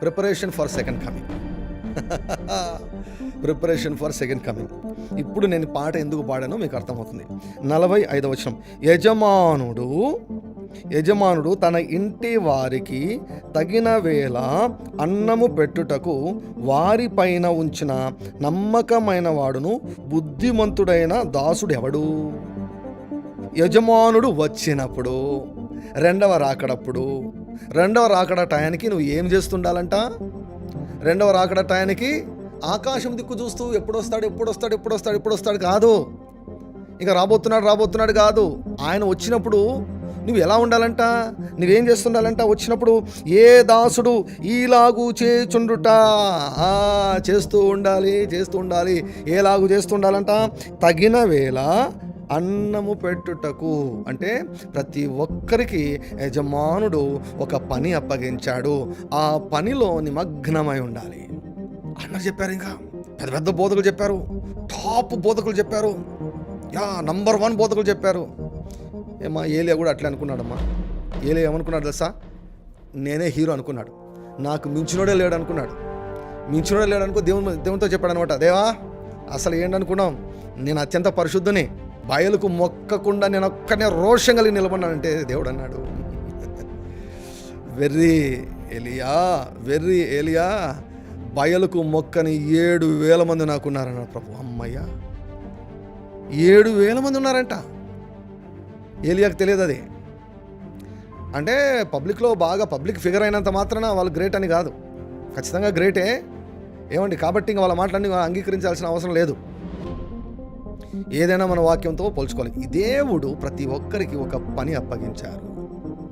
Preparation for second coming. Preparation for second coming. ఇప్పుడు నేను పాట ఎందుకు పాడానో మీకు అర్థమవుతుంది. 45వ వచనం, యజమానుడు తన ఇంటి వారికి తగిన వేళ అన్నము పెట్టుటకు వారిపైన ఉంచిన నమ్మకమైన వాడును బుద్ధిమంతుడైన దాసుడు ఎవడు? యజమానుడు వచ్చినప్పుడు, రెండవ రాకడ టయానికి నువ్వు ఏం చేస్తుండాలంట? రెండవ రాకడ టయానికి ఆకాశం దిక్కు చూస్తూ ఎప్పుడొస్తాడు కాదు. ఇంకా రాబోతున్నాడు కాదు. ఆయన వచ్చినప్పుడు నువ్వు ఎలా ఉండాలంట? నువ్వేం చేస్తుండాలంట? వచ్చినప్పుడు ఏ దాసుడు ఈలాగు చేచుండుట, చేస్తూ ఉండాలి. ఏలాగు చేస్తుండాలంట? తగిన వేళ అన్నము పెట్టుటకు. అంటే ప్రతి ఒక్కరికి యజమానుడు ఒక పని అప్పగించాడు. ఆ పనిలో నిమగ్నమై ఉండాలి. అన్నారు చెప్పారు. ఇంకా పెద్ద బోధకులు చెప్పారు, టాప్ బోధకులు చెప్పారు, నంబర్ 1 బోధకులు చెప్పారు. ఏలియా కూడా అట్లే అనుకున్నాడమ్మా. ఏలియా ఏమనుకున్నాడు తెలుసా? నేనే హీరో అనుకున్నాడు. నాకు మించినోడే లేడు అనుకున్నాడు. దేవునితో చెప్పాడు అనమాట, దేవా అసలు ఏంటనుకున్నాం, నేను అత్యంత పరిశుద్ధుని, బయలుకు మొక్కకుండా నేను ఒక్కనే రోషం కలిగి నిలబడినానంటే దేవుడు అన్నాడు, వెర్రి ఏలియా, బయలుకు మొక్కని 7,000 మంది నాకున్నారన్నాడు ప్రభు. అమ్మయ్యా, 7,000 మంది ఉన్నారంట. ఏలియాకు తెలియదు అది. అంటే పబ్లిక్లో బాగా పబ్లిక్ ఫిగర్ అయినంత మాత్రాన వాళ్ళు గ్రేట్ అని కాదు. ఖచ్చితంగా గ్రేటే ఏమండి. కాబట్టి ఇంకా వాళ్ళ మాటలన్నీ అంగీకరించాల్సిన అవసరం లేదు. ఏదైనా మన వాక్యంతో పోల్చుకోవాలి. ఈ దేవుడు ప్రతి ఒక్కరికి ఒక పని అప్పగించాడు.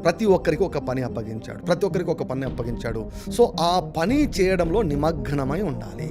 ప్రతి ఒక్కరికి ఒక పని అప్పగించాడు. సో ఆ పని చేయడంలో నిమగ్నమై ఉండాలి.